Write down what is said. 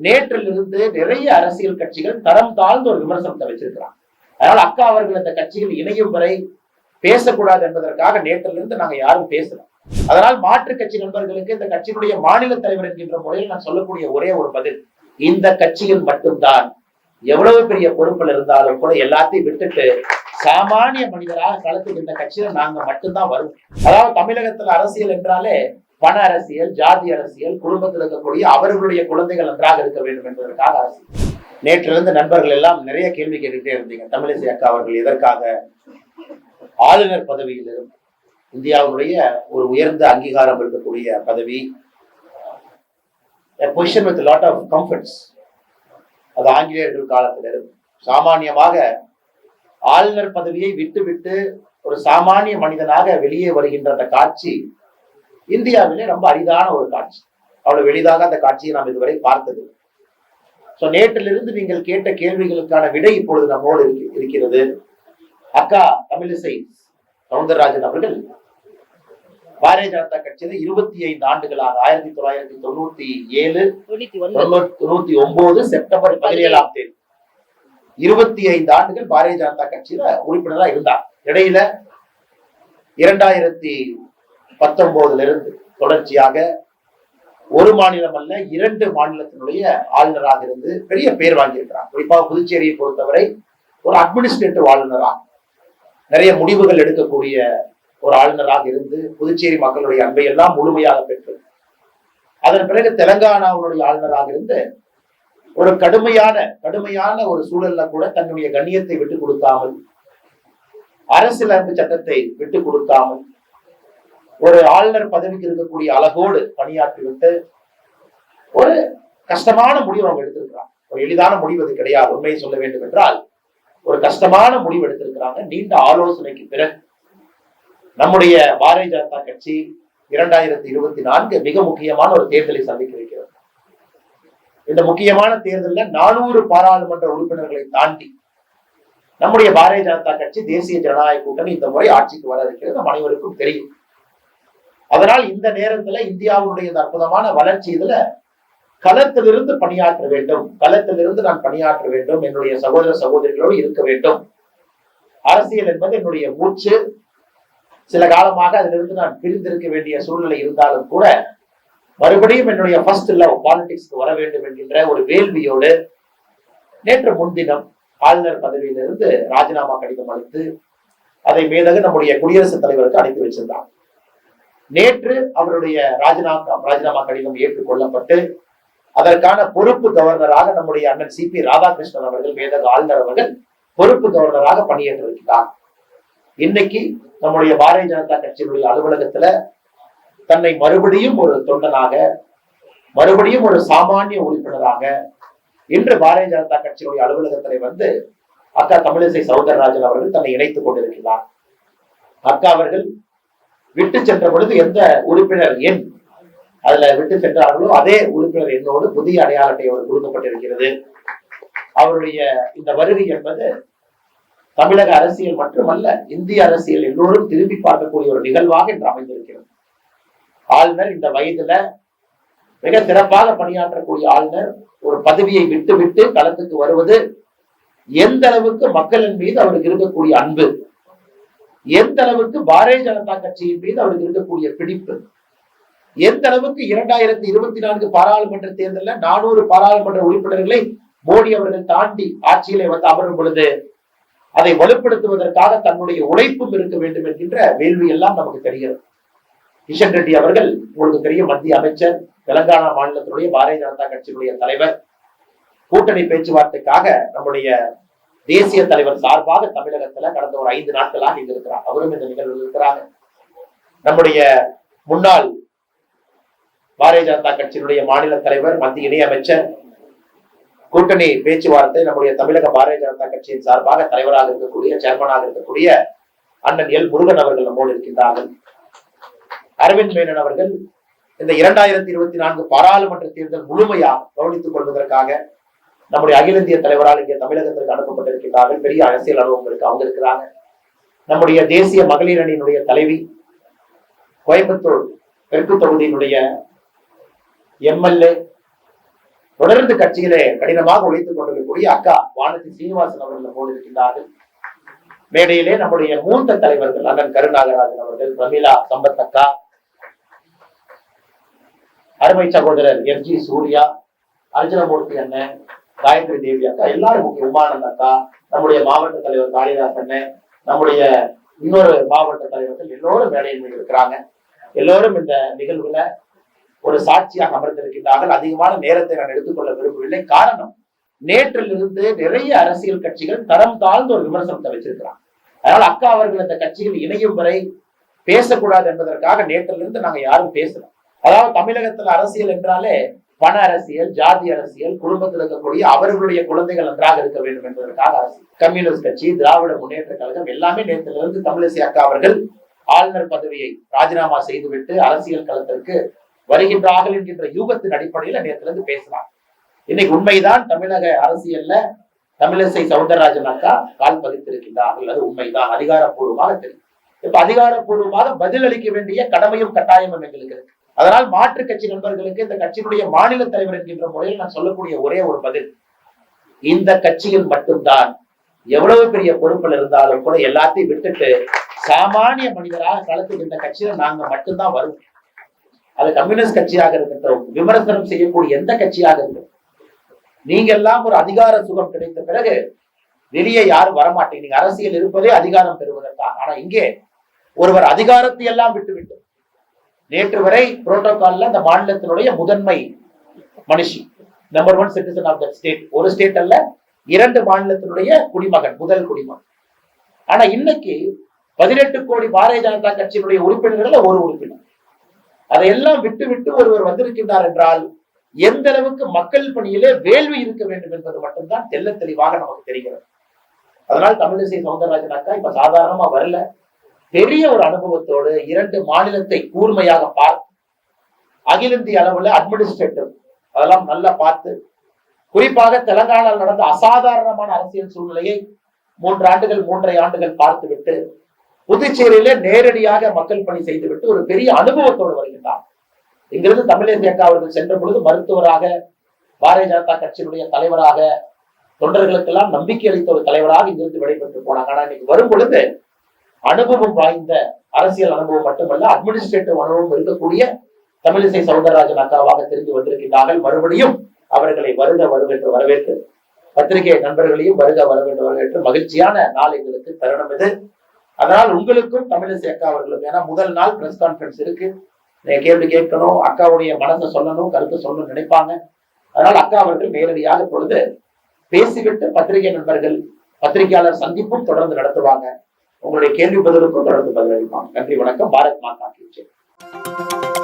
நேற்றிலிருந்து நிறைய அரசியல் கட்சிகள் தரம் தாழ்ந்த ஒரு விமர்சனத்தை வச்சிருக்கிறாங்க. அதனால அக்கா அவர்கள் இந்த கட்சிகள் இணையும் வரை பேசக்கூடாது என்பதற்காக நேற்றிலிருந்து நாங்க யாரும் பேசல. அதனால் மாற்று கட்சி நண்பர்களுக்கு இந்த கட்சியினுடைய மாநில தலைவர் என்கின்ற முறையில் நான் சொல்லக்கூடிய ஒரே ஒரு பதில், இந்த கட்சியில் மட்டும்தான் எவ்வளவு பெரிய பொறுப்பில் இருந்தாலும் கூட எல்லாத்தையும் விட்டுட்டு சாமானிய மனிதராக களத்துக்கு இந்த கட்சியில நாங்க மட்டும்தான் வரும். அதாவது தமிழகத்துல அரசியல் என்றாலே பண அரசியல், ஜாதி அரசியல், குடும்பத்தில் இருக்கக்கூடிய அவர்களுடைய குழந்தைகள் நன்றாக இருக்க வேண்டும் என்பதற்காக அரசியல். நேற்றிலிருந்து நண்பர்கள் எல்லாம் நிறைய கேள்வி கேட்டுட்டே இருந்தீங்க. தமிழிசை அக்கா அவர்கள் எதற்காக ஆளுநர் பதவியில் இந்தியாவுடைய ஒரு உயர்ந்த அங்கீகாரம் இருக்கக்கூடிய பதவி, position with lot of comforts, அது ஆங்கிலேயர்கள் காலத்திலிருந்து சாமானியமாக ஆளுநர் பதவியை விட்டு விட்டு ஒரு சாமானிய மனிதனாக வெளியே வருகின்ற அந்த காட்சி இந்தியாவிலே ரொம்ப அரிதான ஒரு காட்சி. அவ்வளவு எளிதாக அந்த காட்சியை நாம் இதுவரை பார்த்தது. நேற்றிலிருந்து நீங்கள் கேட்ட கேள்விகளுக்கான விடை இப்பொழுது நம்மோடு இருக்கிறது. அக்கா தமிழிசை சவுந்தரராஜன் அவர்கள் பாரதிய ஜனதா கட்சியில 25 ஆண்டுகளாக 1997 99 செப்டம்பர் 17ஆம் தேதி 25 ஆண்டுகள் பாரதிய ஜனதா கட்சியில உறுப்பினராக இருந்தார். இடையில 2019 இருந்து தொடர்ச்சியாக ஒரு மாநிலம் அல்ல 2 மாநிலத்தினுடைய ஆளுநராக இருந்து பெரிய பேர் வாங்கியிருக்கிறார். குறிப்பாக புதுச்சேரியை பொறுத்தவரை ஒரு அட்மினிஸ்ட்ரேட்டிவ் ஆளுநராக நிறைய முடிவுகள் எடுக்கக்கூடிய ஒரு ஆளுநராக இருந்து புதுச்சேரி மக்களுடைய அன்பை எல்லாம் முழுமையாக பெற்று அதன் பிறகு தெலங்கானாவுடைய ஆளுநராக இருந்து ஒரு கடுமையான ஒரு சூழல்ல கூட தன்னுடைய கண்ணியத்தை விட்டுக் கொடுக்காமல், அரசியலமைப்பு சட்டத்தை விட்டுக் கொடுக்காமல், ஒரு ஆளுநர் பதவிக்கு இருக்கக்கூடிய அழகோடு பணியாற்றிவிட்டு ஒரு கஷ்டமான முடிவு அவங்க எடுத்திருக்கிறாங்க. ஒரு எளிதான முடிவு அது கிடையாது. உண்மையை சொல்ல வேண்டும் என்றால் ஒரு கஷ்டமான முடிவு எடுத்திருக்கிறாங்க. நீண்ட ஆலோசனைக்கு பிறகு நம்முடைய பாரதிய ஜனதா கட்சி 2024 மிக முக்கியமான ஒரு தேர்தலை சந்திக்க இருக்கிறது. இந்த முக்கியமான தேர்தலில் 400 பாராளுமன்ற உறுப்பினர்களை தாண்டி நம்முடைய பாரதிய ஜனதா கட்சி தேசிய ஜனநாயக கூட்டணி இந்த முறை ஆட்சிக்கு வர இருக்கிறது. நம் அனைவருக்கும் தெரியும். அதனால் இந்த நேரத்துல இந்தியாவுடைய அற்புதமான வளர்ச்சி இதுல களத்திலிருந்து பணியாற்ற வேண்டும், களத்திலிருந்து நான் பணியாற்ற வேண்டும், என்னுடைய சகோதர சகோதரிகளோடு இருக்க வேண்டும். அரசியல் என்பது என்னுடைய மூச்சு. சில காலமாக அதிலிருந்து நான் பிரிந்திருக்க வேண்டிய சூழ்நிலை இருந்தாலும் கூட மறுபடியும் என்னுடைய ஃபர்ஸ்ட் லவ் பாலிடிக்ஸ்க்கு வர வேண்டும் என்கின்ற ஒரு வேள்வியோடு நேற்று முன்தினம் ஆளுநர் பதவியிலிருந்து ராஜினாமா கடிதம் அளித்து அதை மேதகு நம்முடைய குடியரசுத் தலைவருக்கு அனுப்பி வச்சிருந்தார். நேற்று அவருடைய ராஜினாமா கடிதம் ஏற்றுக்கொள்ளப்பட்டு அதற்கான பொறுப்பு கவர்னராக நம்முடைய அண்ணன் CP ராதாகிருஷ்ணன் அவர்கள், மேதகு ஆளுநர் அவர்கள் பொறுப்பு கவர்னராக பணியேற்றிருக்கிறார். இன்னைக்கு நம்முடைய பாரதிய ஜனதா கட்சியினுடைய அலுவலகத்துல தன்னை மறுபடியும் ஒரு தொண்டனாக, மறுபடியும் ஒரு சாமானிய உறுப்பினராக இன்று பாரதிய ஜனதா கட்சியினுடைய அலுவலகத்திலே வந்து அக்கா தமிழிசை சவுந்தரராஜன் அவர்கள் தன்னை இணைத்துக் கொண்டிருக்கிறார். அக்கா அவர்கள் விட்டு சென்ற பொழுது எந்த உறுப்பினர் எண் அதுல விட்டு சென்றார்களோ அதே உறுப்பினர் எண்ணோடு புதிய அடையாள அட்டை அவர் கொடுக்கப்பட்டிருக்கிறது. அவருடைய இந்த வருகை என்பது தமிழக அரசியல் மட்டுமல்ல, இந்திய அரசியல் எல்லோரும் திரும்பி பார்க்கக்கூடிய ஒரு நிகழ்வாக இன்று அமைந்திருக்கிறது. ஆளுநர் இந்த வயதுல மிக சிறப்பாக பணியாற்றக்கூடிய ஆளுநர் ஒரு பதவியை விட்டு விட்டு களத்துக்கு வருவது எந்த அளவுக்கு மக்களின் மீது அவருக்கு இருக்கக்கூடிய அன்பு, எந்த அளவுக்கு பாரதிய ஜனதா கட்சியின் மீது அவருக்கு இருக்கக்கூடிய பிடிப்பு, எந்த அளவுக்கு 2024 பாராளுமன்ற தேர்தலில் 400 பாராளுமன்ற உறுப்பினர்களை மோடி அவர்கள் தாண்டி ஆட்சியிலே வந்து அமரும் பொழுது அதை வலுப்படுத்துவதற்காக தன்னுடைய உழைப்பும் இருக்க வேண்டும் என்கின்ற வேள்வி எல்லாம் நமக்கு தெரிகிறது. கிஷன் ரெட்டி அவர்கள் உங்களுக்கு தெரியும், மத்திய அமைச்சர், தெலங்கானா மாநிலத்தினுடைய பாரதிய ஜனதா கட்சியினுடைய தலைவர், கூட்டணி பேச்சுவார்த்தைக்காக நம்முடைய தேசிய தலைவர் சார்பாக தமிழகத்துல கடந்த ஒரு 5 நாட்களாக இங்க இருக்கிறார். அவரும் இந்த நிகழ்வில் இருக்கிறாங்க. நம்முடைய முன்னாள் பாரதிய ஜனதா கட்சியினுடைய மாநில தலைவர், மத்திய இணை அமைச்சர், கூட்டணி பேச்சுவார்த்தை நம்முடைய தமிழக பாரதிய ஜனதா கட்சியின் சார்பாக தலைவராக இருக்கக்கூடிய, சேர்மனாக இருக்கக்கூடிய அண்ணன் எல் முருகன் அவர்கள் நம்மோடு இருக்கின்றார்கள். அரவிந்த் மேனன் அவர்கள் இந்த 2024 பாராளுமன்ற தேர்தல் முழுமையாக கவனித்துக் கொள்வதற்காக நம்முடைய அகில இந்திய தலைவரால் இங்கே தமிழகத்திற்கு அனுப்பப்பட்டிருக்கிறார்கள். பெரிய அரசியல் அனுபவம் இருக்கு, அவங்க இருக்கிறாங்க. நம்முடைய தேசிய மகளிர் அணியினுடைய தலைவி, கோயம்புத்தூர் தெற்கு தொகுதியினுடைய MLA, தொடர்ந்து கட்சியிலே கடினமாக உழைத்துக் கொண்டிருக்கக்கூடிய அக்கா வானதி சீனிவாசன் அவர்கள் போல் இருக்கின்றார்கள். மேடையிலே நம்முடைய மூத்த தலைவர்கள் அண்ணன் கருநாகராஜன் அவர்கள், பிரமிளா சம்பத் அக்கா, அருமை சகோதரர் எஃப்ஜி சூர்யா, அர்ஜுனமூர்த்தி அண்ணன், காயத்ரி தேவி அக்கா, எல்லாரும் முக்கிய உமானந்த் அக்கா, நம்முடைய மாவட்ட தலைவர் காளிதாஸ் அண்ணன், நம்முடைய இன்னொரு மாவட்ட தலைவர்கள் எல்லோரும் மேடையின் மீது இருக்கிறாங்க. எல்லோரும் இந்த நிகழ்வுல ஒரு சாட்சியாக அமர்ந்திருக்கின்றார்கள். அதிகமான நேரத்தை நான் எடுத்துக்கொள்ள விரும்பவில்லை. காரணம், நேற்றிலிருந்து நிறைய அரசியல் கட்சிகள் தரம் தாழ்ந்த ஒரு விமர்சனத்தை வச்சிருக்கிறாங்க. அதனால அக்கா அவர்கள் இந்த கட்சிகள் இணையும் வரை பேசக்கூடாது என்பதற்காக நேற்றிலிருந்து நாங்க யாரும் பேசலாம். அதாவது தமிழகத்துல அரசியல் என்றாலே பண அரசியல், ஜாதி அரசியல், குடும்பத்தில் இருக்கக்கூடிய அவர்களுடைய குழந்தைகள் நன்றாக இருக்க வேண்டும் என்பதற்காக அரசியல். கம்யூனிஸ்ட் கட்சி, திராவிட முன்னேற்ற கழகம் எல்லாமே நேற்றிலிருந்து தமிழிசை அக்கா அவர்கள் ஆளுநர் பதவியை ராஜினாமா செய்துவிட்டு அரசியல் களத்திற்கு வருகின்றார்கள் என்கின்ற யூகத்தின் அடிப்படையில் நேற்றிலிருந்து பேசலாம். இன்னைக்கு உண்மைதான், தமிழக அரசியல்ல தமிழிசை சவுந்தரராஜன் அக்கா கால் பதித்திருக்கின்றார்கள். அது உண்மைதான், அதிகாரப்பூர்வமாக தெரியும். இப்ப அதிகாரப்பூர்வமாக பதில் அளிக்க வேண்டிய கடமையும் கட்டாயமும் எங்களுக்கு இருக்கு. அதனால் மாற்று கட்சி நண்பர்களுக்கு இந்த கட்சியினுடைய மாநில தலைவர் என்கின்ற முறையில் நான் சொல்லக்கூடிய ஒரே ஒரு பதில், இந்த கட்சியில் மட்டும்தான் எவ்வளவு பெரிய பொறுப்பில் இருந்தாலும் கூட எல்லாத்தையும் விட்டுட்டு சாமானிய மனிதராக களத்தில் இந்த கட்சியில நாங்க மட்டும்தான் வருவோம். அது கம்யூனிஸ்ட் கட்சியாக இருக்கட்டும், விமர்சனம் செய்யக்கூடிய எந்த கட்சியாக இருக்கட்டும், நீங்க எல்லாம் ஒரு அதிகார சுகம் கிடைத்த பிறகு வெளியே யாரும் வரமாட்டீங்க. நீங்க அரசியல் இருப்பதே அதிகாரம் பெறுவதற்காக. ஆனா இங்கே ஒருவர் அதிகாரத்தை எல்லாம் விட்டுவிட்டு நேற்று வரை புரோட்டோகால்ல அந்த மாநிலத்தினுடைய முதன்மை மனுஷி, number 1 citizen of the state, ஒரு ஸ்டேட் அல்ல 2 மாநிலத்தினுடைய குடிமகன், முதல் குடிமகன். ஆனா இன்னைக்கு 18 கோடி பாரதிய ஜனதா கட்சியினுடைய உறுப்பினர்கள் ஒரு உறுப்பினர். அதையெல்லாம் விட்டு விட்டு ஒருவர் வந்திருக்கின்றார் என்றால் எந்த அளவுக்கு மக்கள் பணியிலே வேள்வி இருக்க வேண்டும் என்பது மட்டும்தான் தெல்ல தெளிவாக நமக்கு தெரிகிறது. அதனால் தமிழிசை சவுந்தரராஜன் அக்கா இப்ப சாதாரணமா வரல, பெரிய ஒரு அனுபவத்தோடு 2 மாநிலத்தை கூர்மையாக பார்த்து, அகில இந்திய அளவுல அட்மினிஸ்ட்ரேட்டிவ் அதெல்லாம் நல்லா பார்த்து, குறிப்பாக தெலங்கானாவில் நடந்த அசாதாரணமான அரசியல் சூழ்நிலையை 3 ஆண்டுகள் 3.5 ஆண்டுகள் பார்த்துவிட்டு புதுச்சேரியிலே நேரடியாக மக்கள் பணி செய்துவிட்டு ஒரு பெரிய அனுபவத்தோடு வருகின்றார். இங்கிருந்து தமிழிசை அக்கா அவர்கள் சென்ற பொழுது மருத்துவராக, பாரதிய ஜனதா கட்சியினுடைய தலைவராக, தொண்டர்களுக்கெல்லாம் நம்பிக்கை அளித்த ஒரு தலைவராக இங்கிருந்து விடைபெற்று போனாங்க. ஆனா இன்னைக்கு வரும் பொழுது அனுபவம் வாய்ந்த அரசியல் அனுபவம் மட்டுமல்ல, அட்மினிஸ்ட்ரேட்டிவ் அனுபவம் இருக்கக்கூடிய தமிழிசை சவுந்தரராஜன் அக்காவாக தெரிந்து வந்திருக்கிறார்கள். மறுபடியும் அவர்களை வருக வரவேற்று வரவேற்று, பத்திரிகை நண்பர்களையும் வருக வரவேற்று வரவேற்று மகிழ்ச்சியான நாள் எங்களுக்கு தருணம் இது. அதனால் உங்களுக்கும் தமிழிசை அக்கா அவர்களுக்கு, ஏன்னா முதல் நாள் பிரஸ் கான்ஃபரன்ஸ் இருக்கு, கேள்வி கேட்கணும், அக்காவுடைய மனசை சொல்லணும், கருத்து சொல்லணும்னு நினைப்பாங்க. அதனால் அக்கா அவர்கள் நேரடியாக பொழுது பேசிவிட்டு பத்திரிகை நண்பர்கள், பத்திரிகையாளர் சந்திப்பும் தொடர்ந்து நடத்துவாங்க. உங்களுடைய கேள்வி பதிலுக்கும் தொடர்ந்து பதிலளிப்பாங்க. நன்றி, வணக்கம். பாரத் மாதா கி ஜெய்.